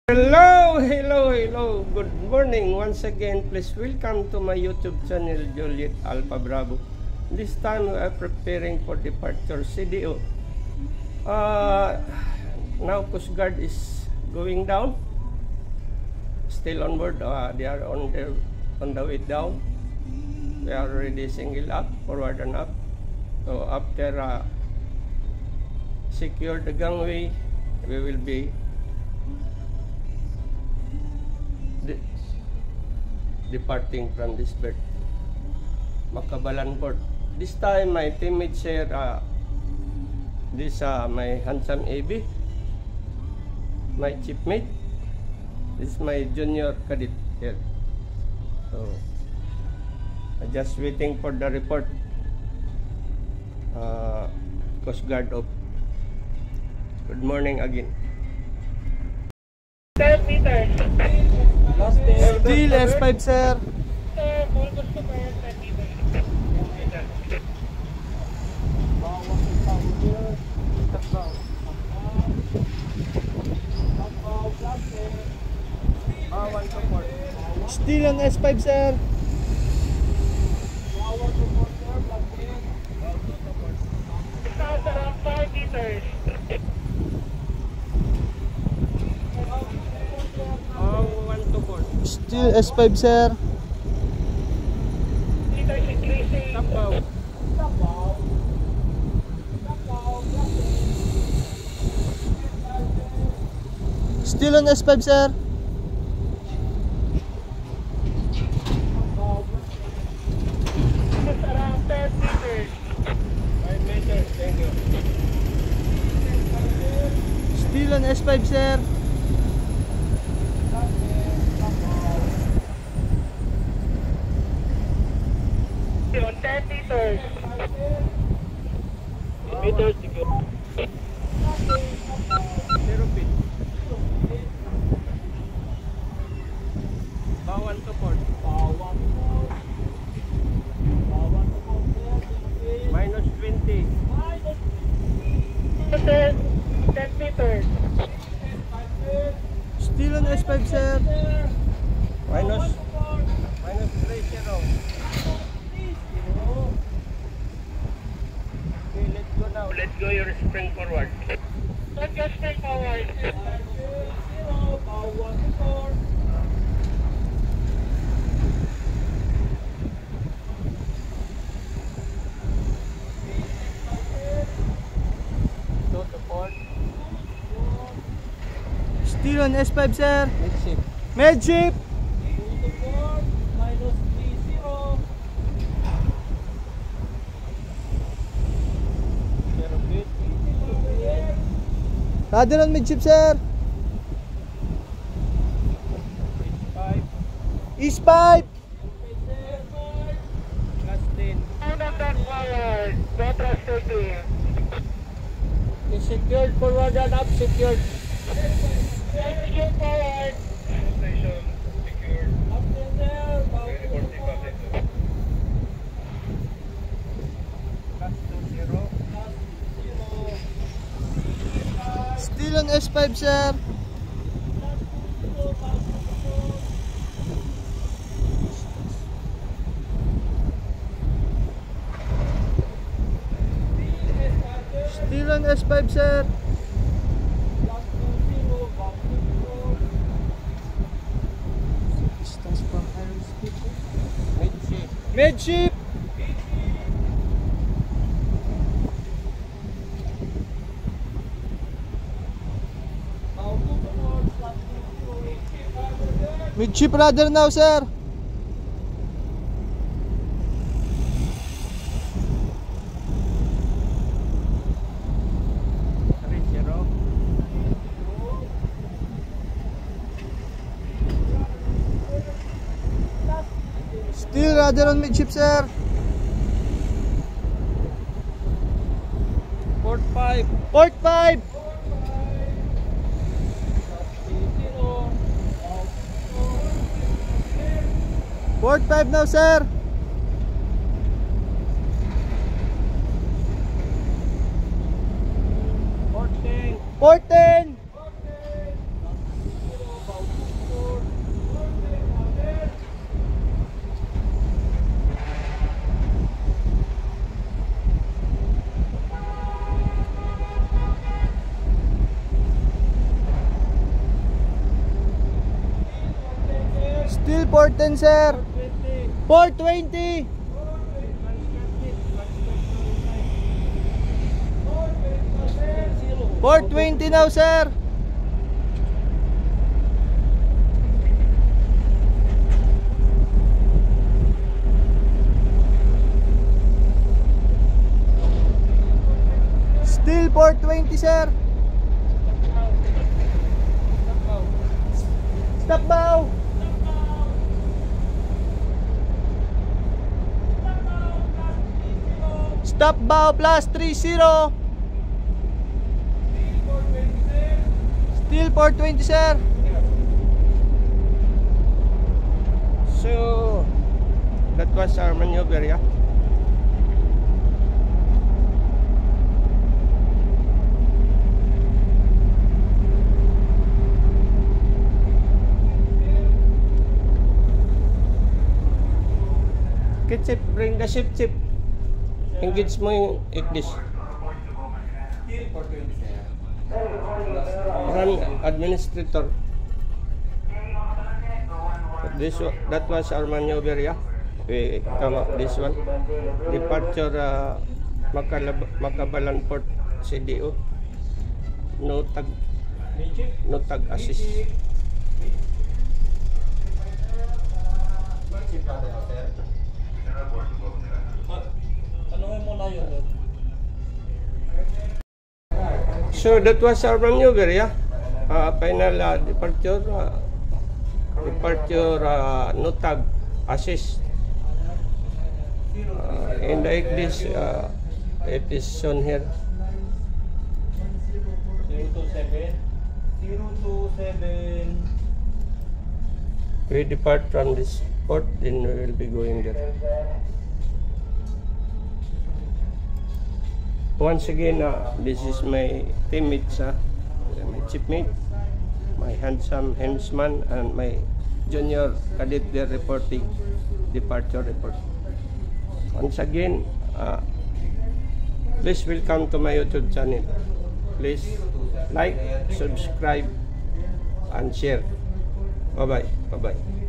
Hello. Good morning once again. Please welcome to my YouTube channel, Juliet Alpha Bravo. This time we are preparing for departure CDO. Now Coast Guard is going down. Still on board. They are on the way down. We are already single up, forward and up. So after secure the gangway, we will be departing from this berth, Makabalan port. This time my teammates share this my handsome AB, my shipmate. This is my junior cadet here. So I'm just waiting for the report. Coast Guard of. Good morning again. 10 meters. Still S5 sir. Full customer 10 meters. Still on S5 sir. Around 5 meters. Still S5 sir. Meters increasing. Still on S5 sir. Just around 10 meters. 5 meters, thank you. Still on S5 sir. On 10 meters. Meters secure. 0 feet. Bawan to port. Minus 20. 10 meters. Still on S5 sir. Minus 30. Okay, let's go now. Let's go your spring forward. Let's go straight forward. Go to port. Still on S5 sir. Midship. Medship. Radar on midship sir. East 5. Last 10. Out of that forward. Go trusted. Is secured forward and up secured. Straight forward. Station secured. Reporting passenger. Last 20. Still on S5 sir. Still on S5 sir. Distance from airspeed. Midship. Midship. Midship radar now sir. Still radar on midship sir. Port 5. Port 5. Port 5 now sir. Port 10. Port 10. Still port 10 sir. Port 20. Port 20 now sir. Still port 20 sir. Stop bow. Stop bow plus 30. Still port 20 sir. So that was our maneuver, yeah. Kitchip, bring the ship chip. Engage mo yung English. Run administrator. That was our maneuver, yeah. We come up this one. Departure Makabalan Port CDO. No tag assist. So that was our maneuver, yeah. Final departure no tag assist. And like this, it is shown here. 027. We depart from this port, then we will be going there. Once again, this is my teammates, my shipmate, my handsome henchman, and my junior cadet there reporting departure report. Once again, please welcome to my YouTube channel. Please like, subscribe, and share. Bye-bye. Bye-bye.